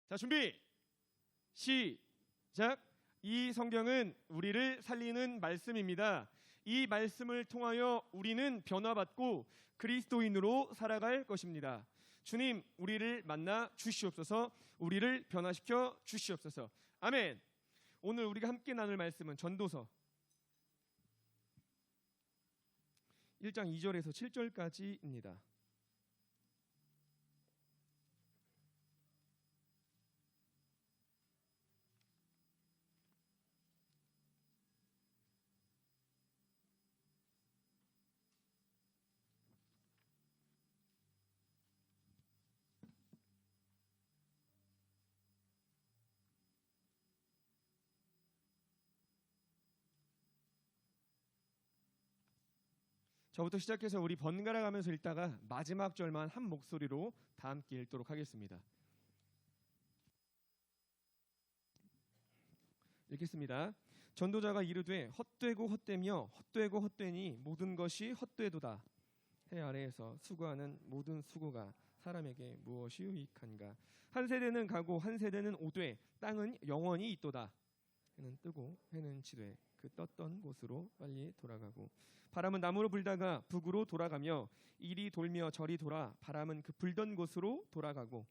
자, 준비 시작. 이 성경은 우리를 살리는 말씀입니다. 이 말씀을 통하여 우리는 변화받고 그리스도인으로 살아갈 것입니다. 주님, 우리를 만나 주시옵소서. 우리를 변화시켜 주시옵소서. 아멘. 오늘 우리가 함께 나눌 말씀은 전도서 1장 2절에서 7절까지입니다. 저부터 시작해서 우리 번갈아 가면서 읽다가 마지막 절만 한 목소리로 다 함께 읽도록 하겠습니다. 읽겠습니다. 전도자가 이르되 헛되고 헛되며 헛되고 헛되니 모든 것이 헛되도다. 해 아래에서 수고하는 모든 수고가 사람에게 무엇이 유익한가. 한 세대는 가고 한 세대는 오되 땅은 영원히 있도다. 해는 뜨고 해는 지되 그 떴던 곳으로 빨리 돌아가고 바람은 남으로 불다가 북으로 돌아가며 이리 돌며 저리 돌아 바람은 그 불던 곳으로 돌아가고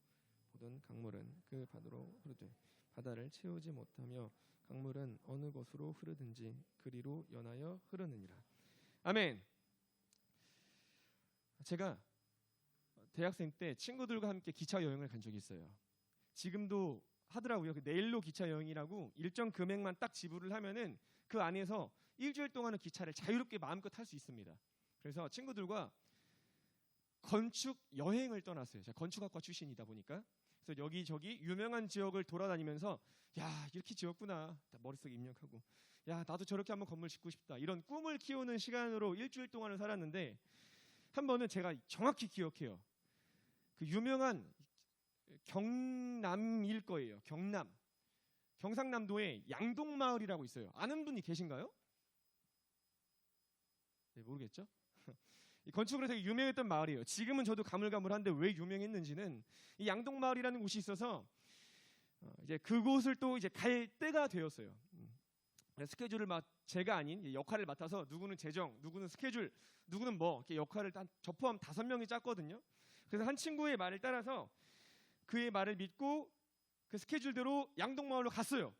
모든 강물은 그 바다로 흐르되 바다를 채우지 못하며 강물은 어느 곳으로 흐르든지 그리로 연하여 흐르느니라. 아멘. 제가 대학생 때 친구들과 함께 기차 여행을 간 적이 있어요. 지금도 하더라고요. 내일로 기차 여행이라고 일정 금액만 딱 지불을 하면은 그 안에서 일주일 동안은 기차를 자유롭게 마음껏 탈 수 있습니다. 그래서 친구들과 건축 여행을 떠났어요. 제가 건축학과 출신이다 보니까. 그래서 여기저기 유명한 지역을 돌아다니면서 야, 이렇게 지었구나. 머릿속에 입력하고 야, 나도 저렇게 한번 건물 짓고 싶다. 이런 꿈을 키우는 시간으로 일주일 동안을 살았는데 한 번은 제가 정확히 기억해요. 그 유명한 경남일 거예요. 경남. 경상남도에 양동마을이라고 있어요. 아는 분이 계신가요? 네, 모르겠죠? 이 건축으로 되게 유명했던 마을이에요. 지금은 저도 가물가물한데 왜 유명했는지는 이 양동마을이라는 곳이 있어서 이제 그곳을 또 이제 갈 때가 되었어요. 스케줄을 제가 아닌 역할을 맡아서 누구는 재정, 누구는 스케줄, 누구는 뭐 이렇게 역할을 저 포함 5명이 짰거든요. 그래서 한 친구의 말을 따라서 그의 말을 믿고 그 스케줄대로 양동마을로 갔어요.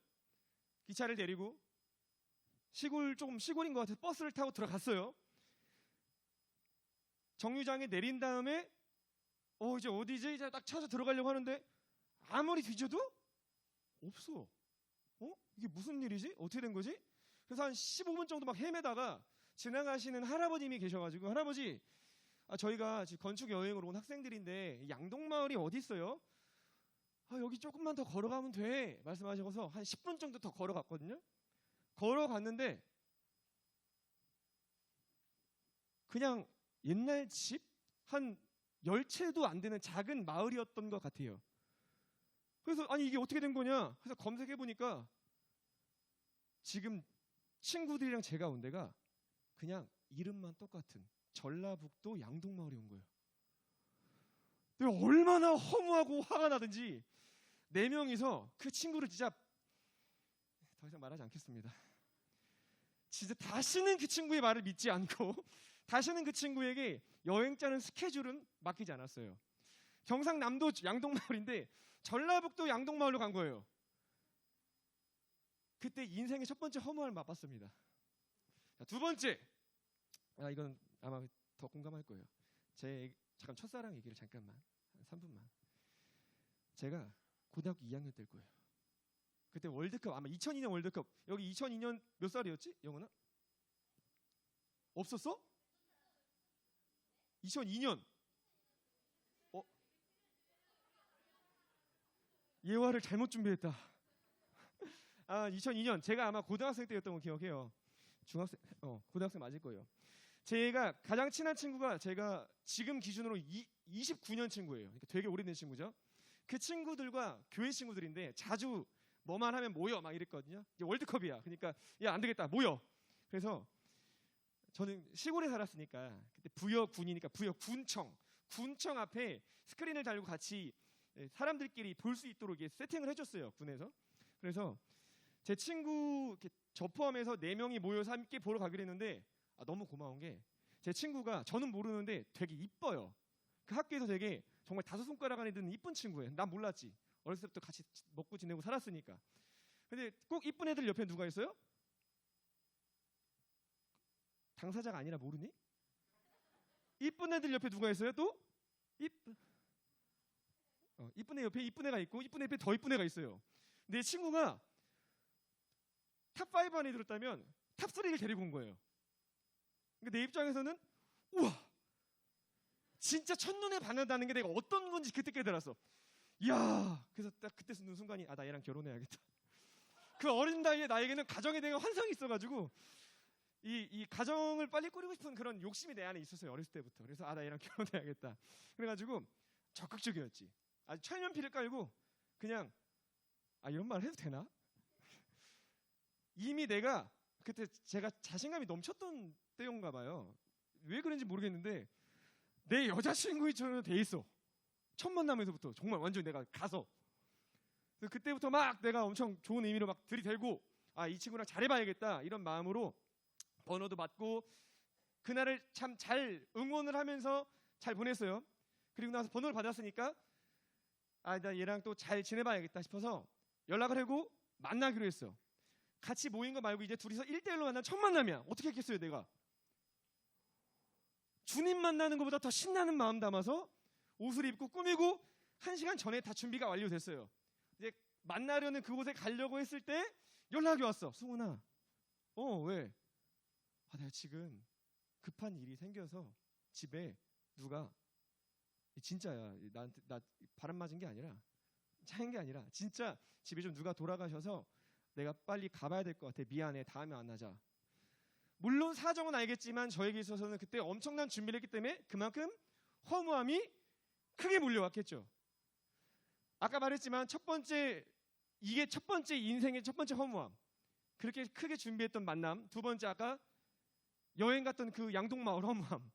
기차를 데리고 조금 시골인 것 같아서 버스를 타고 들어갔어요. 정류장에 내린 다음에 이제 어디지? 이제 딱 찾아 들어가려고 하는데 아무리 뒤져도 없어. 이게 무슨 일이지? 어떻게 된 거지? 그래서 한 15분 정도 막 헤매다가 지나가시는 할아버님이 계셔가지고 할아버지, 저희가 지금 건축 여행으로 온 학생들인데 양동마을이 어디 있어요? 여기 조금만 더 걸어가면 돼 말씀하셔서 한 10분 정도 더 걸어갔거든요. 걸어갔는데 그냥 옛날 집 한 10채도 안 되는 작은 마을이었던 것 같아요. 그래서 아니 이게 어떻게 된 거냐 해서 검색해 보니까 지금 친구들이랑 제가 온 데가 그냥 이름만 똑같은 전라북도 양동마을에 온 거예요. 내가 얼마나 허무하고 화가 나든지 4명이서 그 친구를 진짜 더 이상 말하지 않겠습니다. 진짜 다시는 그 친구의 말을 믿지 않고 다시는 그 친구에게 여행 짜는 스케줄은 맡기지 않았어요. 경상남도 양동마을인데 전라북도 양동마을로 간 거예요. 그때 인생의 첫 번째 허무함을 맛봤습니다. 자, 두 번째, 이건 아마 더 공감할 거예요. 잠깐 첫사랑 얘기를 잠깐만 한 3분만. 제가 고등학교 2학년 때일 거예요. 그때 월드컵 아마 2002년 월드컵. 여기 2002년 몇 살이었지? 영훈아? 없었어? 2002년. 예화를 잘못 준비했다. 2002년 제가 아마 고등학생 때였던 거 기억해요. 고등학생 맞을 거예요. 제가 가장 친한 친구가 제가 지금 기준으로 29년 친구예요. 그러니까 되게 오래된 친구죠. 그 친구들과 교회 친구들인데 자주 뭐만 하면 모여 막 이랬거든요. 이제 월드컵이야. 그러니까 야, 안 되겠다. 모여. 그래서 저는 시골에 살았으니까 그때 부여군이니까 부여군청 앞에 스크린을 달고 같이 사람들끼리 볼 수 있도록 세팅을 해줬어요, 군에서. 그래서 제 친구 저 포함해서 4명이 모여서 함께 보러 가기로 했는데 너무 고마운 게 제 친구가 저는 모르는데 되게 이뻐요. 그 학교에서 되게 정말 5손가락 안에 드는 이쁜 친구예요. 난 몰랐지. 어렸을 때부터 같이 먹고 지내고 살았으니까. 근데 꼭 이쁜 애들 옆에 누가 있어요? 당사자가 아니라 모르니? 이쁜 애들 옆에 누가 있어요? 또? 이쁜 애 옆에 이쁜 애가 있고 이쁜 애 옆에 더 이쁜 애가 있어요. 내 친구가 탑5 안에 들었다면 탑3를 데리고 온 거예요. 그러니까 내 입장에서는 우와, 진짜 첫눈에 반한다는 게 내가 어떤 건지 그때 깨달았어. 이야, 그래서 딱 그때 쓰는 순간이 나 얘랑 결혼해야겠다. 그 어린 나이에 나에게는 가정에 대한 환상이 있어가지고 이 가정을 빨리 꾸리고 싶은 그런 욕심이 내 안에 있었어요, 어렸을 때부터. 그래서 나 얘랑 결혼해야겠다. 그래가지고 적극적이었지. 아주 철면피를 깔고 그냥 이런 말 해도 되나? 이미 내가 그때 제가 자신감이 넘쳤던 때인가 봐요. 왜 그런지 모르겠는데 내 여자친구처럼 돼 있어. 첫 만남에서부터 정말 완전 내가 가서. 그래서 그때부터 막 내가 엄청 좋은 의미로 막 들이대고 이 친구랑 잘해봐야겠다 이런 마음으로 번호도 받고 그날을 참 잘 응원을 하면서 잘 보냈어요. 그리고 나서 번호를 받았으니까 나 얘랑 또 잘 지내봐야겠다 싶어서 연락을 하고 만나기로 했어. 같이 모인 거 말고 이제 둘이서 1대1로 만난 첫 만남이야. 어떻게 했겠어요, 내가? 주님 만나는 것보다 더 신나는 마음 담아서 옷을 입고 꾸미고 1시간 전에 다 준비가 완료됐어요. 이제 만나려는 그곳에 가려고 했을 때 연락이 왔어. 승훈아, 왜? 내가 지금 급한 일이 생겨서 집에 누가 진짜야. 나 바람 맞은 게 아니라 차인 게 아니라 진짜 집에 좀 누가 돌아가셔서 내가 빨리 가봐야 될 것 같아. 미안해. 다음에 만나자. 물론 사정은 알겠지만 저에게 있어서는 그때 엄청난 준비를 했기 때문에 그만큼 허무함이 크게 몰려왔겠죠. 아까 말했지만 이게 첫 번째 인생의 첫 번째 허무함. 그렇게 크게 준비했던 만남. 두 번째 아까 여행 갔던 그 양동마을 허무함.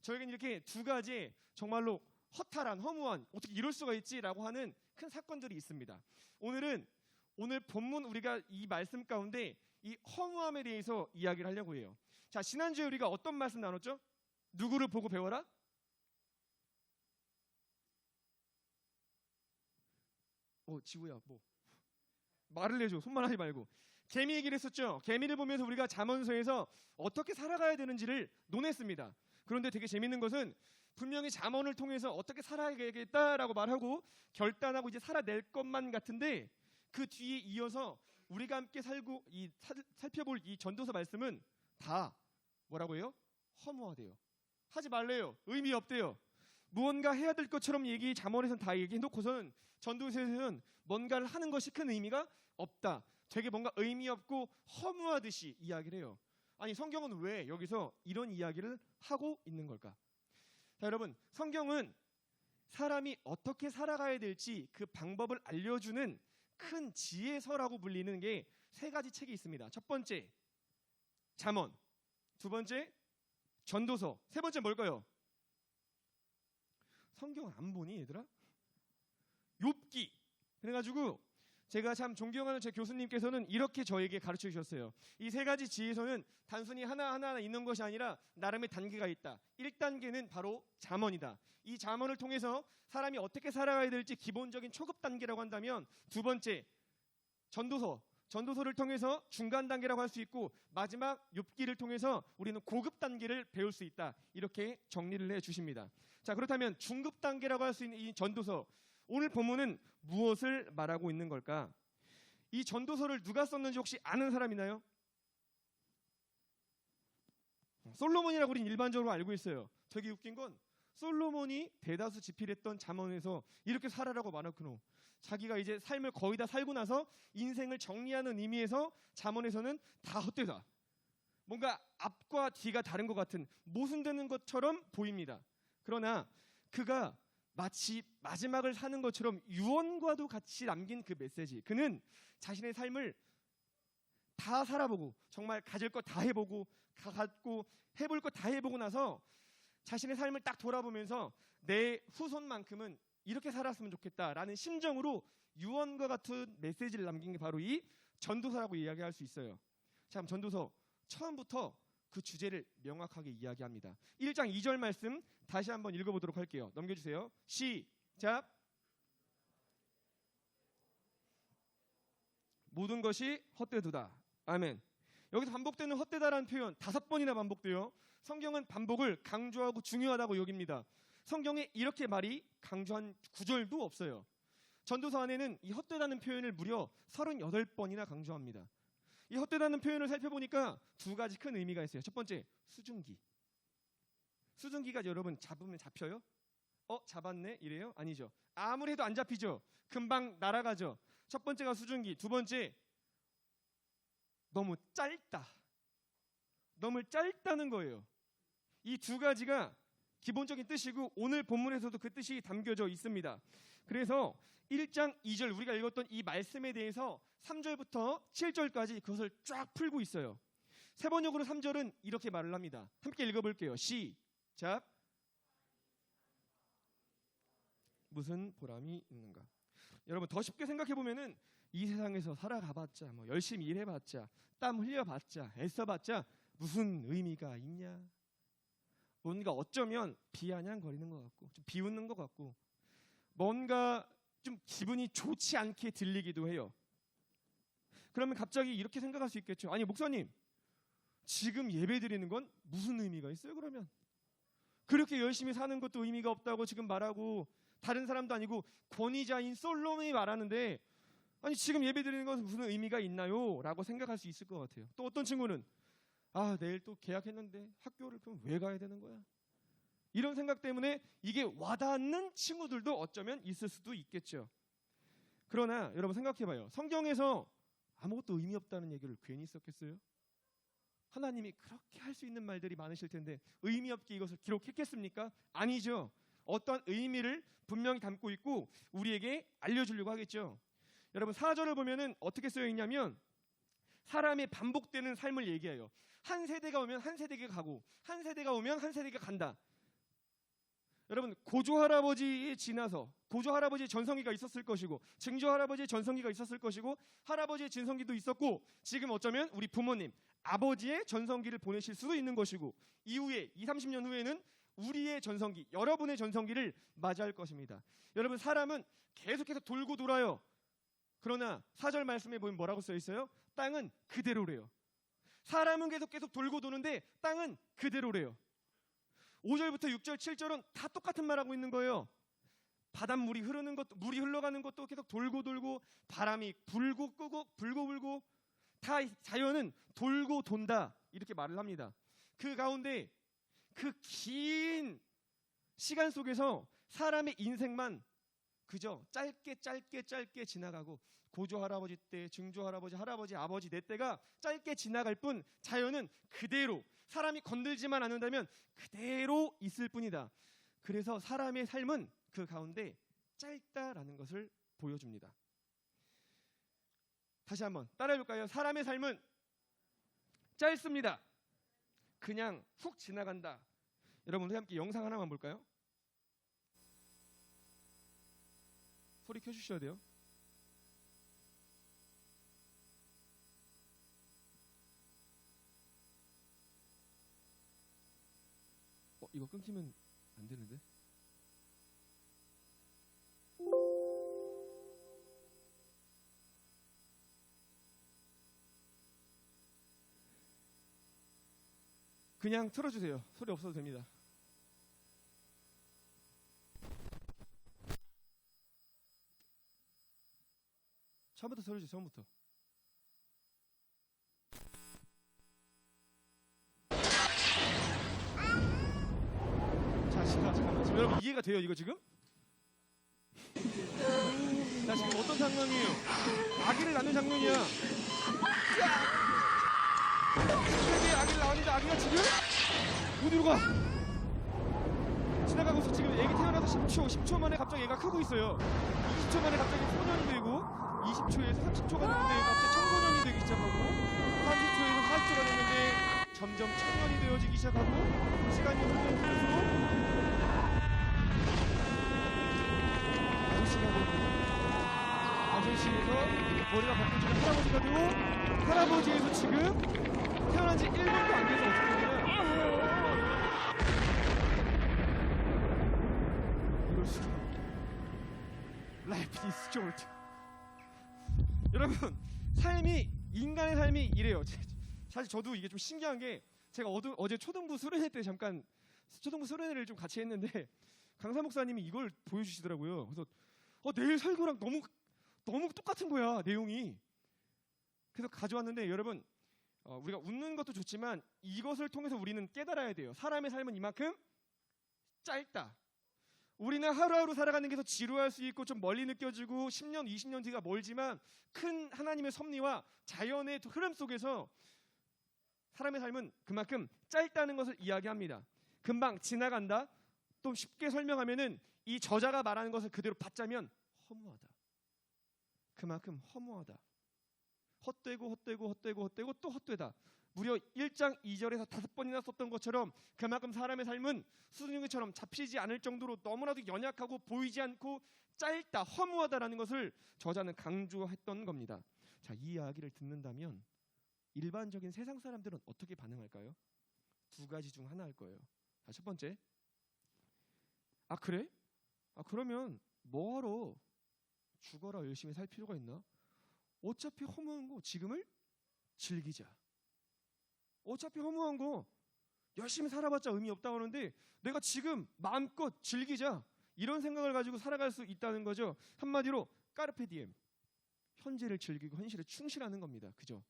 저에게는 이렇게 두 가지 정말로 허탈한 허무한 어떻게 이럴 수가 있지라고 하는 큰 사건들이 있습니다. 오늘 본문 우리가 이 말씀 가운데 이 허무함에 대해서 이야기를 하려고 해요. 자, 지난주에 우리가 어떤 말씀 나눴죠? 누구를 보고 배워라? 지구야, 말을 해줘. 손만 하지 말고. 개미 얘기를 했었죠. 개미를 보면서 우리가 잠언서에서 어떻게 살아가야 되는지를 논했습니다. 그런데 되게 재밌는 것은 분명히 잠언을 통해서 어떻게 살아야겠다라고 말하고 결단하고 이제 살아낼 것만 같은데 그 뒤에 이어서 우리가 함께 살펴볼 이 전도서 말씀은 다 뭐라고 해요? 허무하대요. 하지 말래요. 의미 없대요. 무언가 해야 될 것처럼 잠언에서는 다 얘기해놓고서는 전도서에서는 뭔가를 하는 것이 큰 의미가 없다. 되게 뭔가 의미 없고 허무하듯이 이야기를 해요. 아니, 성경은 왜 여기서 이런 이야기를 하고 있는 걸까? 자, 여러분, 성경은 사람이 어떻게 살아가야 될지 그 방법을 알려주는 큰 지혜서라고 불리는 게 3가지 책이 있습니다. 첫 번째, 잠언. 두 번째, 전도서. 세 번째 뭘까요? 성경 안 보니, 얘들아? 욥기. 그래가지고 제가 참 존경하는 제 교수님께서는 이렇게 저에게 가르쳐 주셨어요. 이 3가지 지혜서는 단순히 하나하나 있는 것이 아니라 나름의 단계가 있다. 1단계는 바로 잠언이다. 이 잠언을 통해서 사람이 어떻게 살아가야 될지 기본적인 초급 단계라고 한다면, 두 번째 전도서를 통해서 중간 단계라고 할 수 있고, 마지막 욥기를 통해서 우리는 고급 단계를 배울 수 있다. 이렇게 정리를 해 주십니다. 자, 그렇다면 중급 단계라고 할 수 있는 이 전도서, 오늘 본문은 무엇을 말하고 있는 걸까? 이 전도서를 누가 썼는지 혹시 아는 사람 있나요? 솔로몬이라고 우리는 일반적으로 알고 있어요. 되게 웃긴 건 솔로몬이 대다수 집필했던 잠언에서 이렇게 살아라고 말하고 자기가 이제 삶을 거의 다 살고 나서 인생을 정리하는 의미에서 잠언에서는 다 헛되다. 뭔가 앞과 뒤가 다른 것 같은 모순되는 것처럼 보입니다. 그러나 그가 마치 마지막을 사는 것처럼 유언과도 같이 남긴 그 메시지, 그는 자신의 삶을 다 살아보고 정말 가질 것 다 해보고 갖고 해볼 것 다 해보고 나서 자신의 삶을 딱 돌아보면서 내 후손만큼은 이렇게 살았으면 좋겠다라는 심정으로 유언과 같은 메시지를 남긴 게 바로 이 전도서라고 이야기할 수 있어요. 자, 그럼 전도서 처음부터 그 주제를 명확하게 이야기합니다. 1장 2절 말씀 다시 한번 읽어보도록 할게요. 넘겨주세요. 시작. 모든 것이 헛되도다. 아멘. 여기서 반복되는 헛되다라는 표현 5번이나 반복돼요. 성경은 반복을 강조하고 중요하다고 여깁니다. 성경에 이렇게 말이 강조한 구절도 없어요. 전도서 안에는 이 헛되다는 표현을 무려 38번이나 강조합니다. 이 헛되다는 표현을 살펴보니까 2가지 큰 의미가 있어요. 첫 번째, 수증기. 수증기가 여러분 잡으면 잡혀요? 잡았네 이래요? 아니죠. 아무리 해도 안 잡히죠. 금방 날아가죠. 첫 번째가 수증기, 두 번째 너무 짧다. 너무 짧다는 거예요. 이 2가지가 기본적인 뜻이고 오늘 본문에서도 그 뜻이 담겨져 있습니다. 그래서 1장 2절 우리가 읽었던 이 말씀에 대해서 3절부터 7절까지 그것을 쫙 풀고 있어요. 세 번역으로 3절은 이렇게 말을 합니다. 함께 읽어볼게요. 시작. 무슨 보람이 있는가? 여러분 더 쉽게 생각해보면은 이 세상에서 살아가봤자 뭐 열심히 일해봤자 땀 흘려봤자 애써봤자 무슨 의미가 있냐? 뭔가 어쩌면 비아냥거리는 것 같고 좀 비웃는 것 같고 뭔가 좀 기분이 좋지 않게 들리기도 해요. 그러면 갑자기 이렇게 생각할 수 있겠죠. 아니 목사님 지금 예배 드리는 건 무슨 의미가 있어요 그러면? 그렇게 열심히 사는 것도 의미가 없다고 지금 말하고 다른 사람도 아니고 권위자인 솔로몬이 말하는데 아니 지금 예배 드리는 것은 무슨 의미가 있나요? 라고 생각할 수 있을 것 같아요. 또 어떤 친구는 내일 또 계약했는데 학교를 그럼 왜 가야 되는 거야? 이런 생각 때문에 이게 와닿는 친구들도 어쩌면 있을 수도 있겠죠. 그러나 여러분 생각해봐요. 성경에서 아무것도 의미 없다는 얘기를 괜히 썼겠어요? 하나님이 그렇게 할 수 있는 말들이 많으실 텐데 의미 없게 이것을 기록했겠습니까? 아니죠. 어떤 의미를 분명히 담고 있고 우리에게 알려주려고 하겠죠. 여러분 4절을 보면은 어떻게 쓰여 있냐면 사람의 반복되는 삶을 얘기해요. 한 세대가 오면 한 세대가 가고 한 세대가 오면 한 세대가 간다. 여러분 고조할아버지에 지나서 고조할아버지의 전성기가 있었을 것이고 증조할아버지의 전성기가 있었을 것이고 할아버지의 전성기도 있었고 지금 어쩌면 우리 부모님 아버지의 전성기를 보내실 수도 있는 것이고 이후에 20-30년 후에는 우리의 전성기 여러분의 전성기를 맞이할 것입니다. 여러분 사람은 계속해서 돌고 돌아요. 그러나 4절 말씀에 보면 뭐라고 써 있어요? 땅은 그대로래요. 사람은 계속 돌고 도는데 땅은 그대로래요. 5절부터 6절, 7절은 다 똑같은 말하고 있는 거예요. 바닷물이 흐르는 것도 물이 흘러가는 것도 계속 돌고 돌고 바람이 불고 끄고 불고 불고 다 자연은 돌고 돈다 이렇게 말을 합니다. 그 가운데 그 긴 시간 속에서 사람의 인생만 그저 짧게 지나가고 고조할아버지 때, 증조할아버지, 할아버지, 아버지 내 때가 짧게 지나갈 뿐 자연은 그대로 사람이 건들지만 않는다면 그대로 있을 뿐이다. 그래서 사람의 삶은 그 가운데 짧다라는 것을 보여줍니다. 다시 한번 따라해볼까요? 사람의 삶은 짧습니다. 그냥 훅 지나간다. 여러분 우리 함께 영상 하나만 볼까요? 소리 켜주셔야 돼요. 이거 끊기면 안 되는데. 그냥 틀어주세요. 소리 없어도 됩니다. 처음부터 틀어주세요. 처음부터. 잠깐만. 지금 여러분 이해가 돼요? 이거 지금? 자 지금 어떤 장면이에요? 아기를 낳는 장면이야. 세상에 아기를 낳았는데 아기가 지금 어디로 가? 지나가고서 지금 애기 태어나서 10초 만에 갑자기 애가 크고 있어요. 20초 만에 갑자기 소년이 되고 20초에서 30초가 됐는데 갑자기 청소년이 되기 시작하고 30초에서 40초가 됐는데 점점 청년이 되어지기 시작하고 시간이 흐르면서 머리가 바뀌어지는 할아버지가 되고, 할아버지에서 지금 태어난 지 1년도 안 돼서 어떻게 되냐면 이럴 수가. Life is short. 여러분, 인간의 삶이 이래요. 사실 저도 이게 좀 신기한 게, 제가 어제 초등부 수련회 때 잠깐 초등부 수련회를 좀 같이 했는데 강사 목사님이 이걸 보여주시더라고요. 그래서 내일 설교랑 너무 똑같은 거야, 내용이. 그래서 가져왔는데, 여러분, 우리가 웃는 것도 좋지만 이것을 통해서 우리는 깨달아야 돼요. 사람의 삶은 이만큼 짧다. 우리는 하루하루 살아가는 게 더 지루할 수 있고 좀 멀리 느껴지고 10년, 20년 뒤가 멀지만, 큰 하나님의 섭리와 자연의 흐름 속에서 사람의 삶은 그만큼 짧다는 것을 이야기합니다. 금방 지나간다. 또 쉽게 설명하면은, 이 저자가 말하는 것을 그대로 받자면 허무하다. 그만큼 허무하다. 헛되고 또 헛되다. 무려 1장 2절에서 5번이나 썼던 것처럼 그만큼 사람의 삶은 수증기처럼 잡히지 않을 정도로 너무나도 연약하고 보이지 않고 짧다, 허무하다라는 것을 저자는 강조했던 겁니다. 자, 이 이야기를 듣는다면 일반적인 세상 사람들은 어떻게 반응할까요? 두 가지 중 하나 할 거예요. 자, 첫 번째, 그래? 그러면 뭐하러 죽어라 열심히 살 필요가 있나? 어차피 허무한 거 지금을 즐기자. 어차피 허무한 거 열심히 살아봤자 의미 없다고 하는데 내가 지금 마음껏 즐기자, 이런 생각을 가지고 살아갈 수 있다는 거죠. 한마디로 까르페 디엠, 현재를 즐기고 현실에 충실하는 겁니다. 그죠?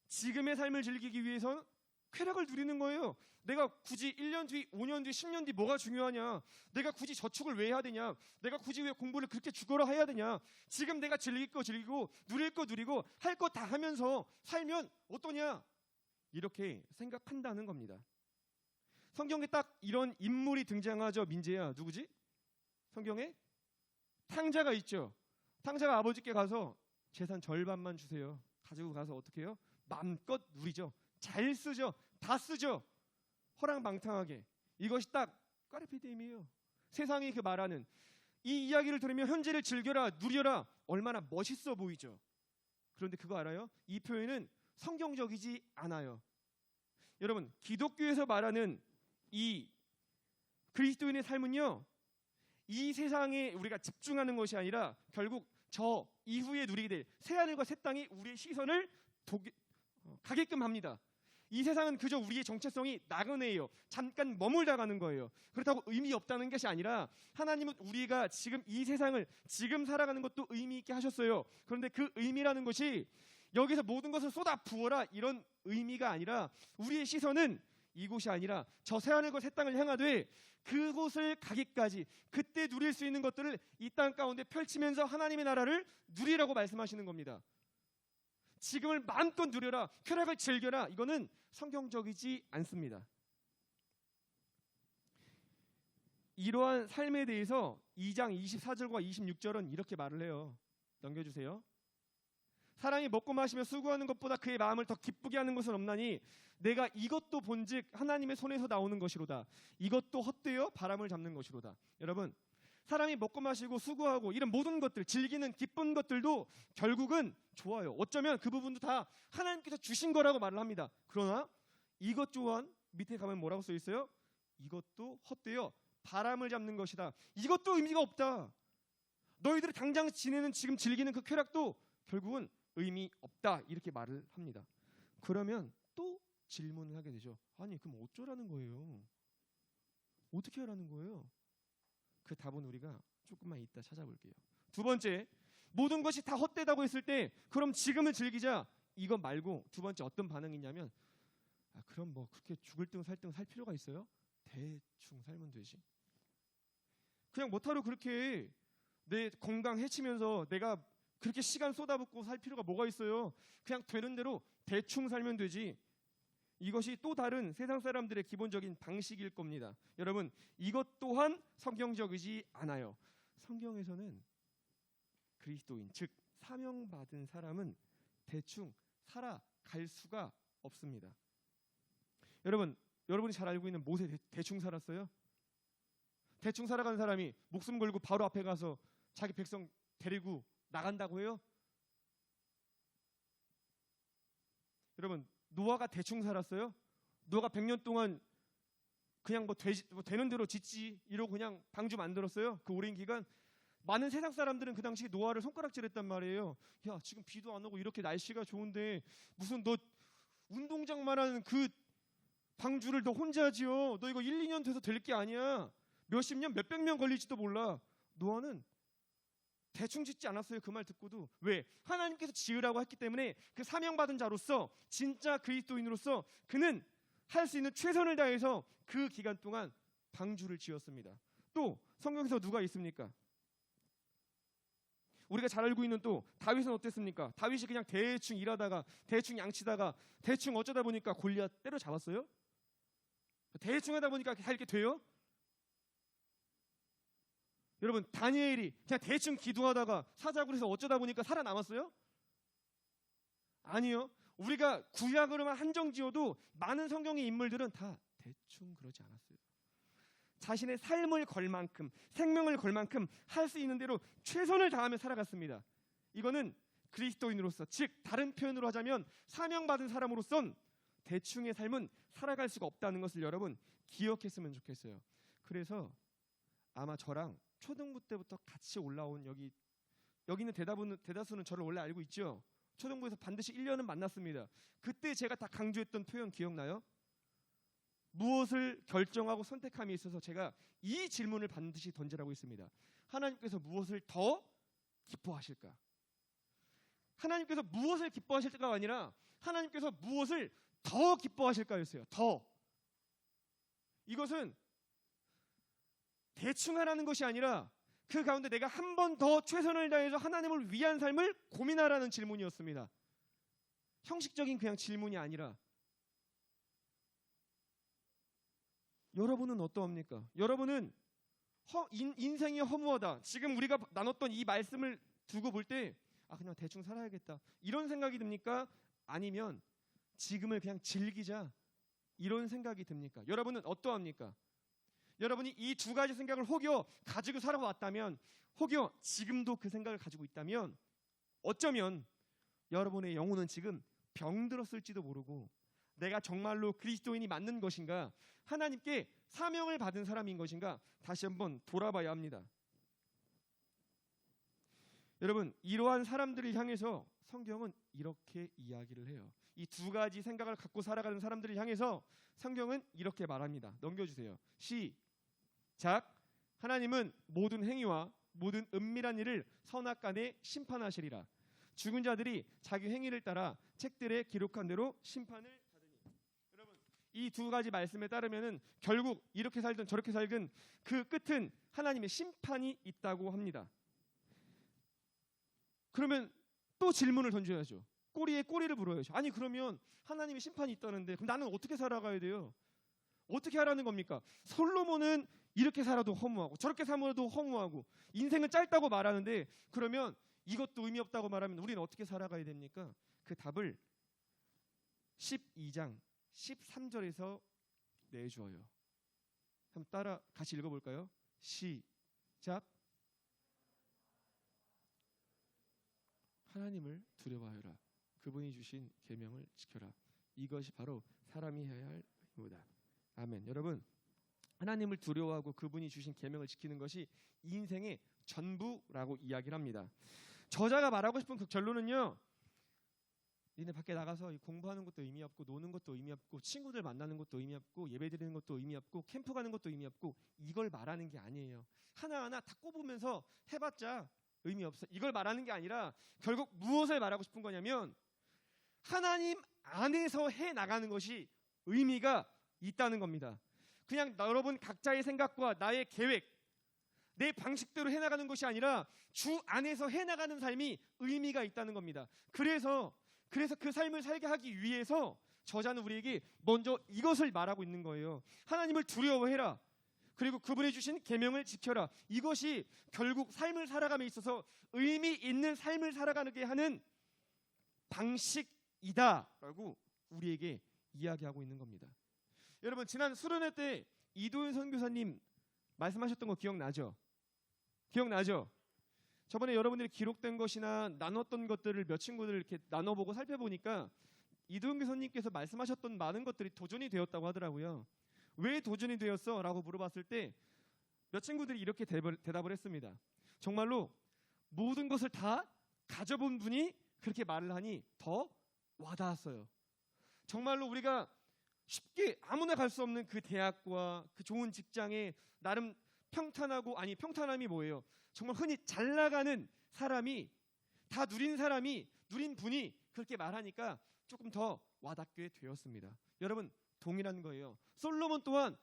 지금의 삶을 즐기기 위해서 쾌락을 누리는 거예요. 내가 굳이 1년 뒤, 5년 뒤, 10년 뒤 뭐가 중요하냐? 내가 굳이 저축을 왜 해야 되냐? 내가 굳이 왜 공부를 그렇게 죽어라 해야 되냐? 지금 내가 즐길 거 즐기고 누릴 거 누리고 할 거 다 하면서 살면 어떠냐? 이렇게 생각한다는 겁니다. 성경에 딱 이런 인물이 등장하죠. 민재야, 누구지? 성경에 탕자가 있죠. 탕자가 아버지께 가서 재산 절반만 주세요. 가지고 가서 어떻게 해요? 마음껏 누리죠. 잘 쓰죠. 다 쓰죠. 허랑방탕하게. 이것이 딱 까르페디엠이에요. 세상이 그 말하는 이 이야기를 들으면 현재를 즐겨라, 누려라, 얼마나 멋있어 보이죠. 그런데 그거 알아요? 이 표현은 성경적이지 않아요. 여러분, 기독교에서 말하는 이 그리스도인의 삶은요, 이 세상에 우리가 집중하는 것이 아니라 결국 저 이후에 누리게 될 새하늘과 새 땅이 우리의 시선을 가게끔 합니다. 이 세상은 그저 우리의 정체성이 나그네예요. 잠깐 머물다 가는 거예요. 그렇다고 의미 없다는 것이 아니라 하나님은 우리가 지금 이 세상을 지금 살아가는 것도 의미 있게 하셨어요. 그런데 그 의미라는 것이 여기서 모든 것을 쏟아 부어라 이런 의미가 아니라, 우리의 시선은 이곳이 아니라 저 새하늘과 새 땅을 향하되 그곳을 가기까지 그때 누릴 수 있는 것들을 이 땅 가운데 펼치면서 하나님의 나라를 누리라고 말씀하시는 겁니다. 지금을 마음껏 누려라, 쾌락을 즐겨라, 이거는 성경적이지 않습니다. 이러한 삶에 대해서 2장 24절과 26절은 이렇게 말을 해요. 넘겨주세요. 사람이 먹고 마시며 수고하는 것보다 그의 마음을 더 기쁘게 하는 것은 없나니 내가 이것도 본즉 하나님의 손에서 나오는 것이로다. 이것도 헛되어 바람을 잡는 것이로다. 여러분, 사람이 먹고 마시고 수고하고 이런 모든 것들, 즐기는 기쁜 것들도 결국은 좋아요. 어쩌면 그 부분도 다 하나님께서 주신 거라고 말을 합니다. 그러나 이것 또한 밑에 가면 뭐라고 써 있어요? 이것도 헛되어 바람을 잡는 것이다. 이것도 의미가 없다. 너희들이 당장 지내는 지금 즐기는 그 쾌락도 결국은 의미 없다. 이렇게 말을 합니다. 그러면 또 질문을 하게 되죠. 아니, 그럼 어쩌라는 거예요? 어떻게 하라는 거예요? 그 답은 우리가 조금만 이따 찾아볼게요. 두 번째, 모든 것이 다 헛되다고 했을 때 그럼 지금을 즐기자, 이거 말고 두 번째 어떤 반응이 있냐면, 그럼 뭐 그렇게 죽을 등 살 등 살 필요가 있어요? 대충 살면 되지. 그냥 뭐하러 그렇게 내 건강 해치면서 내가 그렇게 시간 쏟아붓고 살 필요가 뭐가 있어요? 그냥 되는 대로 대충 살면 되지. 이것이 또 다른 세상 사람들의 기본적인 방식일 겁니다. 여러분, 이것 또한 성경적이지 않아요. 성경에서는 그리스도인, 즉 사명받은 사람은 대충 살아갈 수가 없습니다. 여러분이 잘 알고 있는 모세 대충 살았어요? 대충 살아가는 사람이 목숨 걸고 바로 앞에 가서 자기 백성 데리고 나간다고 해요? 여러분, 노아가 대충 살았어요? 노아가 100년 동안 그냥 뭐 되는 대로 짓지 이러고 그냥 방주 만들었어요? 그 오랜 기간? 많은 세상 사람들은 그 당시 노아를 손가락질했단 말이에요. 야, 지금 비도 안 오고 이렇게 날씨가 좋은데 무슨 너 운동장만한 그 방주를 너 혼자 지어? 너 이거 1, 2년 돼서 될 게 아니야. 몇십 년, 몇백 년 걸릴지도 몰라. 노아는 대충 짓지 않았어요. 그 말 듣고도. 왜? 하나님께서 지으라고 했기 때문에 그 사명받은 자로서, 진짜 그리스도인으로서 그는 할 수 있는 최선을 다해서 그 기간 동안 방주를 지었습니다. 또 성경에서 누가 있습니까? 우리가 잘 알고 있는 또 다윗은 어땠습니까? 다윗이 그냥 대충 일하다가 대충 양치다가 대충 어쩌다 보니까 골리앗 때려잡았어요? 대충 하다 보니까 다 이렇게 돼요? 여러분, 다니엘이 그냥 대충 기도하다가 사자굴에서 어쩌다 보니까 살아남았어요? 아니요. 우리가 구약으로만 한정지어도 많은 성경의 인물들은 다 대충 그러지 않았어요. 자신의 삶을 걸 만큼, 생명을 걸 만큼 할 수 있는 대로 최선을 다하며 살아갔습니다. 이거는 그리스도인으로서, 즉 다른 표현으로 하자면 사명받은 사람으로선 대충의 삶은 살아갈 수가 없다는 것을 여러분 기억했으면 좋겠어요. 그래서 아마 저랑 초등부 때부터 같이 올라온 여기 있는 대다수는 저를 원래 알고 있죠. 초등부에서 반드시 1년은 만났습니다. 그때 제가 다 강조했던 표현 기억나요? 무엇을 결정하고 선택함에 있어서 제가 이 질문을 반드시 던지라고 했습니다. 하나님께서 무엇을 더 기뻐하실까? 하나님께서 무엇을 기뻐하실까가 아니라 하나님께서 무엇을 더 기뻐하실까였어요. 더. 이것은 대충 하라는 것이 아니라 그 가운데 내가 한 번 더 최선을 다해서 하나님을 위한 삶을 고민하라는 질문이었습니다. 형식적인 그냥 질문이 아니라. 여러분은 어떠합니까? 여러분은 인생이 허무하다. 지금 우리가 나눴던 이 말씀을 두고 볼 때 그냥 대충 살아야겠다. 이런 생각이 듭니까? 아니면 지금을 그냥 즐기자. 이런 생각이 듭니까? 여러분은 어떠합니까? 여러분이 이 두 가지 생각을 혹여 가지고 살아왔다면, 혹여 지금도 그 생각을 가지고 있다면 어쩌면 여러분의 영혼은 지금 병들었을지도 모르고 내가 정말로 그리스도인이 맞는 것인가, 하나님께 사명을 받은 사람인 것인가 다시 한번 돌아봐야 합니다. 여러분, 이러한 사람들을 향해서 성경은 이렇게 이야기를 해요. 이 두 가지 생각을 갖고 살아가는 사람들을 향해서 성경은 이렇게 말합니다. 넘겨주세요. 시작. 하나님은 모든 행위와 모든 은밀한 일을 선악간에 심판하시리라. 죽은 자들이 자기 행위를 따라 책들에 기록한 대로 심판을 받으니. 여러분, 이 두 가지 말씀에 따르면은 결국 이렇게 살든 저렇게 살든 그 끝은 하나님의 심판이 있다고 합니다. 그러면 또 질문을 던져야죠. 꼬리에 꼬리를 물어야죠. 아니, 그러면 하나님의 심판이 있다는데 그럼 나는 어떻게 살아가야 돼요? 어떻게 하라는 겁니까? 솔로몬은 이렇게 살아도 허무하고 저렇게 살아도 허무하고 인생은 짧다고 말하는데, 그러면 이것도 의미 없다고 말하면 우리는 어떻게 살아가야 됩니까? 그 답을 12장 13절에서 내주어요. 한번 따라 같이 읽어볼까요? 시작. 하나님을 두려워하여라. 그분이 주신 계명을 지켜라. 이것이 바로 사람이 해야 할 일이다. 아멘. 여러분, 하나님을 두려워하고 그분이 주신 계명을 지키는 것이 인생의 전부라고 이야기를 합니다. 저자가 말하고 싶은 그 결론은요, 니네 밖에 나가서 공부하는 것도 의미 없고 노는 것도 의미 없고 친구들 만나는 것도 의미 없고 예배 드리는 것도 의미 없고 캠프 가는 것도 의미 없고 이걸 말하는 게 아니에요. 하나하나 다 꼽으면서 해봤자 의미 없어. 이걸 말하는 게 아니라 결국 무엇을 말하고 싶은 거냐면 하나님 안에서 해나가는 것이 의미가 있다는 겁니다. 그냥 여러분 각자의 생각과 나의 계획, 내 방식대로 해나가는 것이 아니라 주 안에서 해나가는 삶이 의미가 있다는 겁니다. 그래서 그 삶을 살게 하기 위해서 저자는 우리에게 먼저 이것을 말하고 있는 거예요. 하나님을 두려워해라. 그리고 그분이 주신 계명을 지켜라. 이것이 결국 삶을 살아감에 있어서 의미 있는 삶을 살아가게 하는 방식이다라고 우리에게 이야기하고 있는 겁니다. 여러분, 지난 수련회 때 이도윤 선교사님 말씀하셨던 거 기억나죠? 기억나죠? 저번에 여러분들이 기록된 것이나 나눴던 것들을 몇 친구들 이렇게 나눠보고 살펴보니까 이도영 교수님께서 말씀하셨던 많은 것들이 도전이 되었다고 하더라고요. 왜 도전이 되었어? 라고 물어봤을 때 몇 친구들이 이렇게 대답을 했습니다. 정말로 모든 것을 다 가져본 분이 그렇게 말을 하니 더 와닿았어요. 정말로 우리가 쉽게 아무나 갈 수 없는 그 대학과 그 좋은 직장에 나름 평탄하고, 아니 평탄함이 뭐예요? 정말 흔히 잘 나가는 사람이, 다 누린 사람이, 누린 분이 그렇게 말하니까 조금 더 와닿게 되었습니다. 여러분, 동일한 거예요. 솔로몬 또한,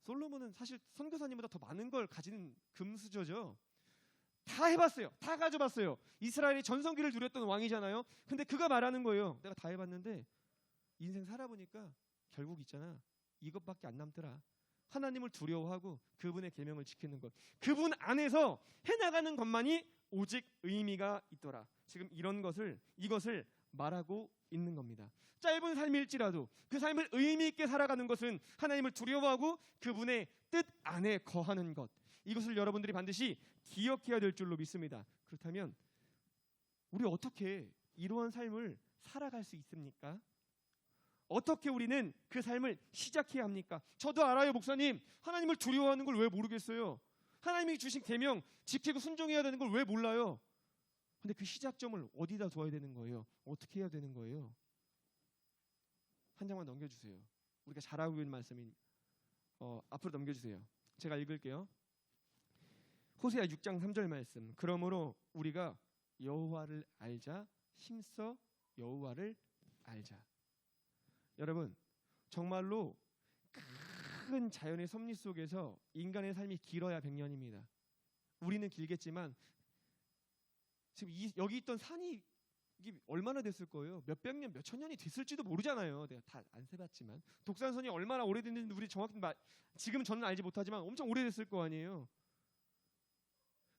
솔로몬은 사실 선교사님보다 더 많은 걸 가지는 금수저죠. 다 해봤어요. 다 가져봤어요. 이스라엘이 전성기를 누렸던 왕이잖아요. 근데 그가 말하는 거예요. 내가 다 해봤는데 인생 살아보니까 결국 있잖아, 이것밖에 안 남더라. 하나님을 두려워하고 그분의 계명을 지키는 것, 그분 안에서 해나가는 것만이 오직 의미가 있더라. 지금 이것을 말하고 있는 겁니다. 짧은 삶일지라도 그 삶을 의미 있게 살아가는 것은 하나님을 두려워하고 그분의 뜻 안에 거하는 것, 이것을 여러분들이 반드시 기억해야 될 줄로 믿습니다. 그렇다면 우리 어떻게 이러한 삶을 살아갈 수 있습니까? 어떻게 우리는 그 삶을 시작해야 합니까? 저도 알아요, 목사님. 하나님을 두려워하는 걸 왜 모르겠어요? 하나님이 주신 계명 지키고 순종해야 되는 걸 왜 몰라요? 근데 그 시작점을 어디다 둬야 되는 거예요? 어떻게 해야 되는 거예요? 한 장만 넘겨주세요. 우리가 잘하고 있는 말씀인 앞으로 넘겨주세요. 제가 읽을게요. 호세아 6장 3절 말씀. 그러므로 우리가 여호와를 알자, 힘써 여호와를 알자. 여러분, 정말로 큰 자연의 섭리 속에서 인간의 삶이 길어야 100년입니다. 우리는 길겠지만 지금 여기 있던 산이 이게 얼마나 됐을 거예요? 몇백 년, 몇천 년이 됐을지도 모르잖아요. 내가 다 안 세봤지만 독산선이 얼마나 오래됐는지 우리 정확히 지금 저는 알지 못하지만 엄청 오래됐을 거 아니에요.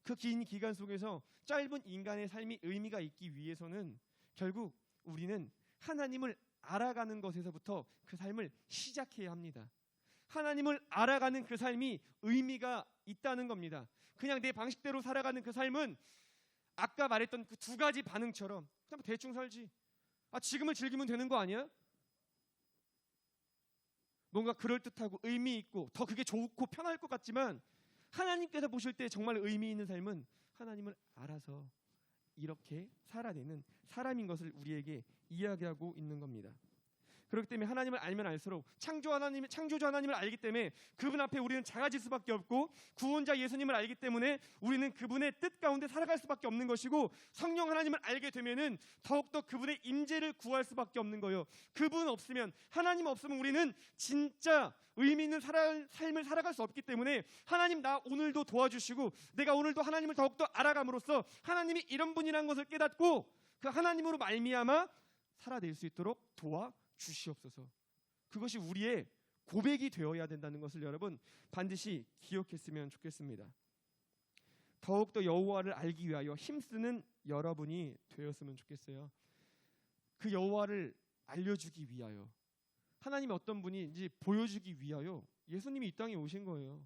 그 긴 기간 속에서 짧은 인간의 삶이 의미가 있기 위해서는 결국 우리는 하나님을 알아가는 것에서부터 그 삶을 시작해야 합니다. 하나님을 알아가는 그 삶이 의미가 있다는 겁니다. 그냥 내 방식대로 살아가는 그 삶은 아까 말했던 그 두 가지 반응처럼 그냥 대충 살지. 지금을 즐기면 되는 거 아니야? 뭔가 그럴듯하고 의미 있고 더 그게 좋고 편할 것 같지만 하나님께서 보실 때 정말 의미 있는 삶은 하나님을 알아서 이렇게 살아내는 사람인 것을 우리에게 이야기하고 있는 겁니다. 그렇기 때문에 하나님을 알면 알수록 창조주 하나님을 알기 때문에 그분 앞에 우리는 작아질 수밖에 없고, 구원자 예수님을 알기 때문에 우리는 그분의 뜻 가운데 살아갈 수밖에 없는 것이고, 성령 하나님을 알게 되면은 더욱더 그분의 임재를 구할 수밖에 없는 거예요. 그분 없으면, 하나님 없으면 우리는 진짜 의미 있는 삶을 살아갈 수 없기 때문에 하나님, 나 오늘도 도와주시고 내가 오늘도 하나님을 더욱더 알아감으로써 하나님이 이런 분이라는 것을 깨닫고 그 하나님으로 말미암아 살아낼 수 있도록 도와주시옵소서. 그것이 우리의 고백이 되어야 된다는 것을 여러분 반드시 기억했으면 좋겠습니다. 더욱더 여호와를 알기 위하여 힘쓰는 여러분이 되었으면 좋겠어요. 그 여호와를 알려주기 위하여, 하나님이 어떤 분인지 보여주기 위하여 예수님이 이 땅에 오신 거예요.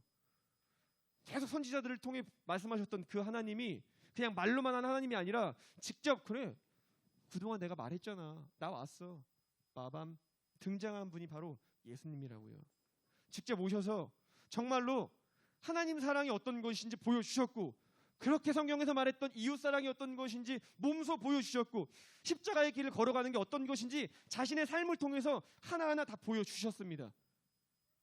계속 선지자들을 통해 말씀하셨던 그 하나님이 그냥 말로만 한 하나님이 아니라 직접, 그래, 그동안 내가 말했잖아, 나 왔어, 마밤, 등장한 분이 바로 예수님이라고요. 직접 오셔서 정말로 하나님 사랑이 어떤 것인지 보여주셨고, 그렇게 성경에서 말했던 이웃사랑이 어떤 것인지 몸소 보여주셨고, 십자가의 길을 걸어가는 게 어떤 것인지 자신의 삶을 통해서 하나하나 다 보여주셨습니다.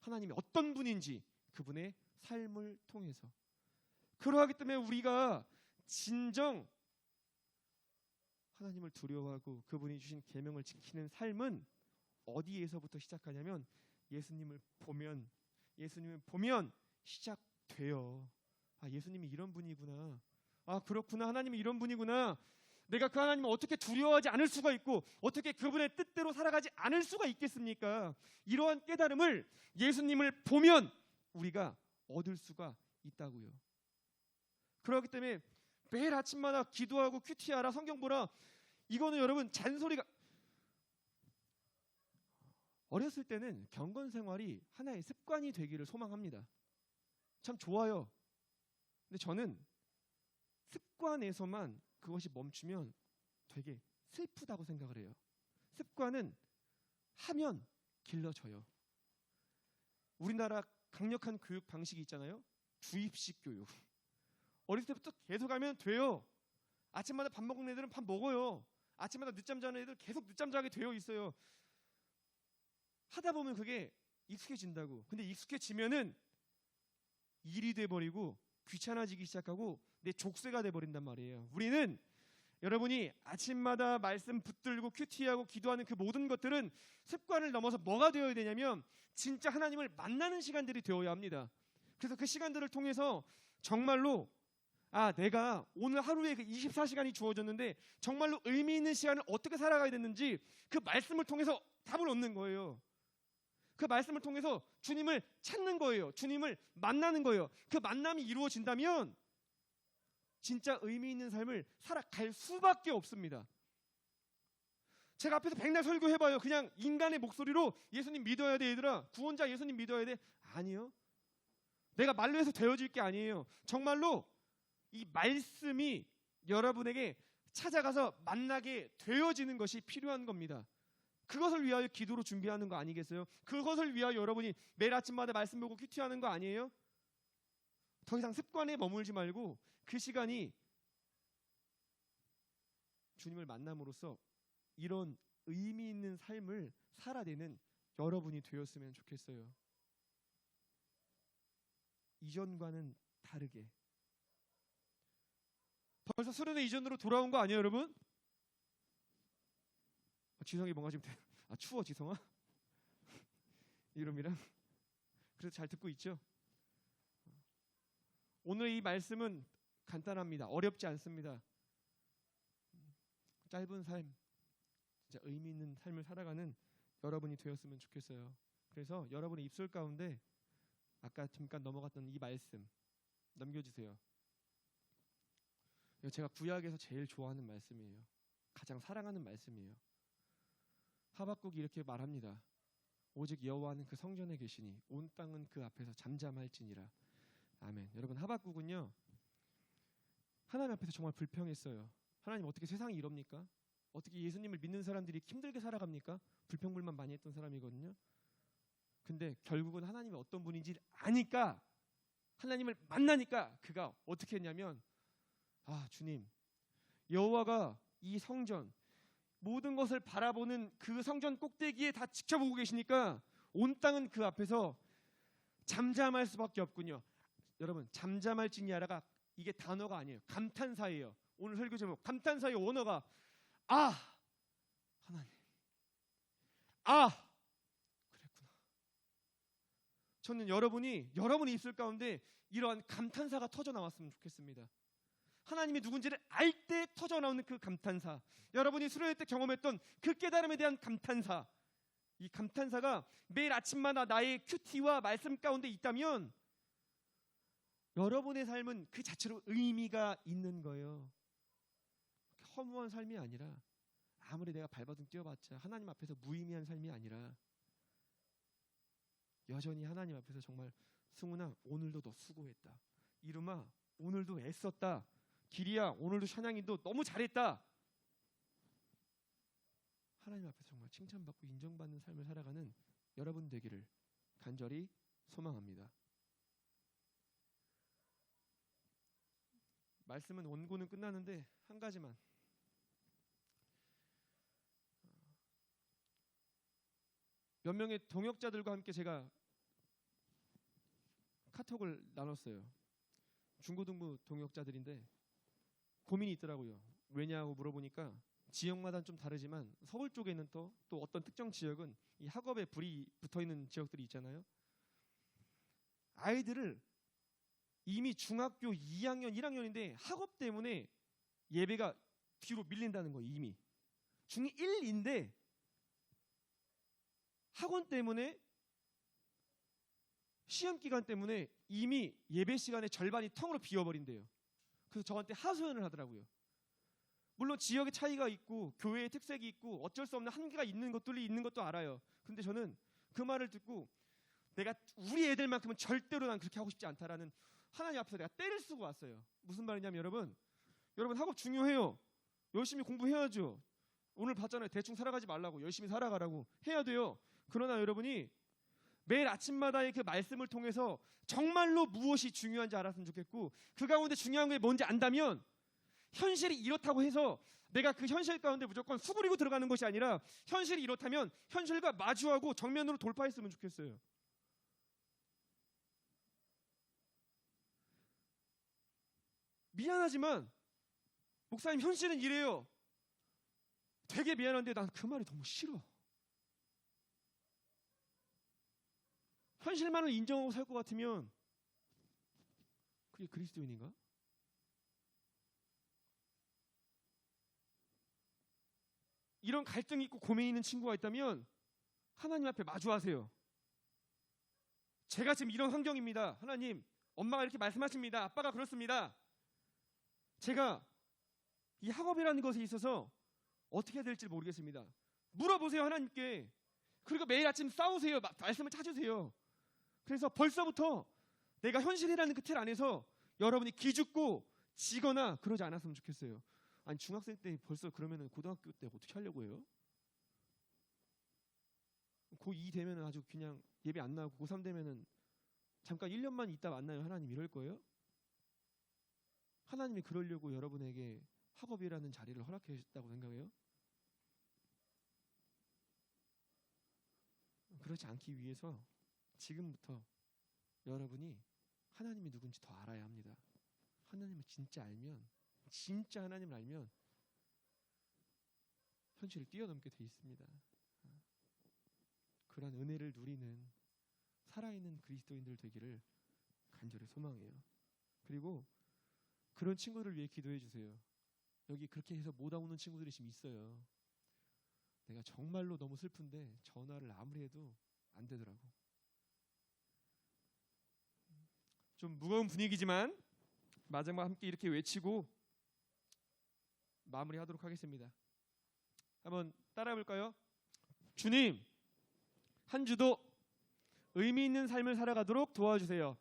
하나님이 어떤 분인지 그분의 삶을 통해서. 그러하기 때문에 우리가 진정 하나님을 두려워하고 그분이 주신 계명을 지키는 삶은 어디에서부터 시작하냐면 예수님을 보면 시작돼요. 예수님이 이런 분이구나. 그렇구나. 하나님이 이런 분이구나. 내가 그 하나님을 어떻게 두려워하지 않을 수가 있고 어떻게 그분의 뜻대로 살아가지 않을 수가 있겠습니까? 이러한 깨달음을 예수님을 보면 우리가 얻을 수가 있다고요. 그렇기 때문에 매일 아침마다 기도하고 큐티하라, 성경 보라, 이거는 여러분 잔소리가. 어렸을 때는 경건 생활이 하나의 습관이 되기를 소망합니다. 참 좋아요. 근데 저는 습관에서만 그것이 멈추면 되게 슬프다고 생각을 해요. 습관은 하면 길러져요. 우리나라 강력한 교육 방식이 있잖아요. 주입식 교육. 어렸을 때부터 계속 하면 돼요. 아침마다 밥 먹는 애들은 밥 먹어요. 아침마다 늦잠 자는 애들 계속 늦잠 자게 되어 있어요. 하다 보면 그게 익숙해진다고. 근데 익숙해지면은 일이 돼버리고 귀찮아지기 시작하고 내 족쇄가 돼버린단 말이에요. 우리는 여러분이 아침마다 말씀 붙들고 큐티하고 기도하는 그 모든 것들은 습관을 넘어서 뭐가 되어야 되냐면 진짜 하나님을 만나는 시간들이 되어야 합니다. 그래서 그 시간들을 통해서 정말로 내가 오늘 하루에 그 24시간이 주어졌는데 정말로 의미 있는 시간을 어떻게 살아가야 되는지 그 말씀을 통해서 답을 얻는 거예요. 그 말씀을 통해서 주님을 찾는 거예요. 주님을 만나는 거예요. 그 만남이 이루어진다면 진짜 의미 있는 삶을 살아갈 수밖에 없습니다. 제가 앞에서 백날 설교해봐요. 그냥 인간의 목소리로 예수님 믿어야 돼 얘들아. 구원자 예수님 믿어야 돼. 아니요. 내가 말로 해서 되어질 게 아니에요. 정말로 이 말씀이 여러분에게 찾아가서 만나게 되어지는 것이 필요한 겁니다. 그것을 위하여 기도로 준비하는 거 아니겠어요? 그것을 위하여 여러분이 매일 아침마다 말씀 보고 큐티하는 거 아니에요? 더 이상 습관에 머물지 말고 그 시간이 주님을 만남으로써 이런 의미 있는 삶을 살아내는 여러분이 되었으면 좋겠어요. 이전과는 다르게. 벌써 수련회 이전으로 돌아온 거 아니에요, 여러분? 지성이 뭔가 지금 추워 지성아? 이름이랑 그래서 잘 듣고 있죠? 오늘 이 말씀은 간단합니다. 어렵지 않습니다. 짧은 삶, 진짜 의미 있는 삶을 살아가는 여러분이 되었으면 좋겠어요. 그래서 여러분의 입술 가운데 아까 잠깐 넘어갔던 이 말씀 넘겨주세요. 이거 제가 구약에서 제일 좋아하는 말씀이에요. 가장 사랑하는 말씀이에요. 하박국이 이렇게 말합니다. 오직 여호와는 그 성전에 계시니 온 땅은 그 앞에서 잠잠할지니라. 아멘. 여러분, 하박국은요 하나님 앞에서 정말 불평했어요. 하나님, 어떻게 세상이 이럽니까? 어떻게 예수님을 믿는 사람들이 힘들게 살아갑니까? 불평불만 많이 했던 사람이거든요. 근데 결국은 하나님이 어떤 분인지 아니까, 하나님을 만나니까 그가 어떻게 했냐면 주님, 여호와가 이 성전 모든 것을 바라보는 그 성전 꼭대기에 다 지켜보고 계시니까 온 땅은 그 앞에서 잠잠할 수밖에 없군요. 여러분, 잠잠할지니아라가 이게 단어가 아니에요. 감탄사예요. 오늘 설교 제목 감탄사의 원어가 하나님, 그랬구나. 저는 여러분이 입술 가운데 이러한 감탄사가 터져 나왔으면 좋겠습니다. 하나님이 누군지를 알 때 터져 나오는 그 감탄사, 여러분이 수련회 때 경험했던 그 깨달음에 대한 감탄사, 이 감탄사가 매일 아침마다 나의 큐티와 말씀 가운데 있다면 여러분의 삶은 그 자체로 의미가 있는 거예요. 허무한 삶이 아니라, 아무리 내가 발버둥 뛰어봤자 하나님 앞에서 무의미한 삶이 아니라 여전히 하나님 앞에서 정말 승훈아 오늘도 너 수고했다, 이름아 오늘도 애썼다, 길이야 오늘도 찬양이도 너무 잘했다, 하나님 앞에서 정말 칭찬받고 인정받는 삶을 살아가는 여러분 되기를 간절히 소망합니다. 말씀은 원고는 끝나는데 한 가지만, 몇 명의 동역자들과 함께 제가 카톡을 나눴어요. 중고등부 동역자들인데 고민이 있더라고요. 왜냐고 물어보니까 지역마다는 좀 다르지만 서울 쪽에는 또 어떤 특정 지역은 이 학업에 불이 붙어있는 지역들이 있잖아요. 아이들을 이미 중학교 2학년, 1학년인데 학업 때문에 예배가 뒤로 밀린다는 거예요. 이미 중1인데 학원 때문에, 시험 기간 때문에 이미 예배 시간의 절반이 텅으로 비어버린대요. 그래서 저한테 하소연을 하더라고요. 물론 지역의 차이가 있고 교회의 특색이 있고 어쩔 수 없는 한계가 있는 것들이 있는 것도 알아요. 근데 저는 그 말을 듣고 내가 우리 애들만큼은 절대로 난 그렇게 하고 싶지 않다라는 하나님 앞에서 내가 때를 쓰고 왔어요. 무슨 말이냐면 여러분 학업 중요해요. 열심히 공부해야죠. 오늘 봤잖아요. 대충 살아가지 말라고, 열심히 살아가라고 해야 돼요. 그러나 여러분이 매일 아침마다의 그 말씀을 통해서 정말로 무엇이 중요한지 알았으면 좋겠고, 그 가운데 중요한 게 뭔지 안다면 현실이 이렇다고 해서 내가 그 현실 가운데 무조건 수그리고 들어가는 것이 아니라, 현실이 이렇다면 현실과 마주하고 정면으로 돌파했으면 좋겠어요. 미안하지만 목사님, 현실은 이래요. 되게 미안한데 난 그 말이 너무 싫어. 현실만을 인정하고 살 것 같으면 그게 그리스도인인가? 이런 갈등이 있고 고민이 있는 친구가 있다면 하나님 앞에 마주하세요. 제가 지금 이런 환경입니다. 하나님, 엄마가 이렇게 말씀하십니다. 아빠가 그렇습니다. 제가 이 학업이라는 것에 있어서 어떻게 해야 될지 모르겠습니다. 물어보세요, 하나님께. 그리고 매일 아침 싸우세요. 말씀을 찾으세요. 그래서 벌써부터 내가 현실이라는 그 틀 안에서 여러분이 기죽고 지거나 그러지 않았으면 좋겠어요. 아니, 중학생 때 벌써 그러면은 고등학교 때 어떻게 하려고 해요? 고2 되면은 아주 그냥 예배 안 나오고, 고3 되면은 잠깐 1년만 있다 만나요. 하나님 이럴 거예요? 하나님이 그러려고 여러분에게 학업이라는 자리를 허락해 주셨다고 생각해요? 그렇지 않기 위해서 지금부터 여러분이 하나님이 누군지 더 알아야 합니다. 하나님을 진짜 알면, 진짜 하나님을 알면 현실을 뛰어넘게 돼 있습니다. 그런 은혜를 누리는 살아있는 그리스도인들 되기를 간절히 소망해요. 그리고 그런 친구를 위해 기도해 주세요. 여기 그렇게 해서 못 오는 친구들이 지금 있어요. 내가 정말로 너무 슬픈데 전화를 아무리 해도 안 되더라고. 좀 무거운 분위기지만 마지막 함께 이렇게 외치고 마무리하도록 하겠습니다. 한번 따라해 볼까요? 주님, 한 주도 의미 있는 삶을 살아가도록 도와주세요.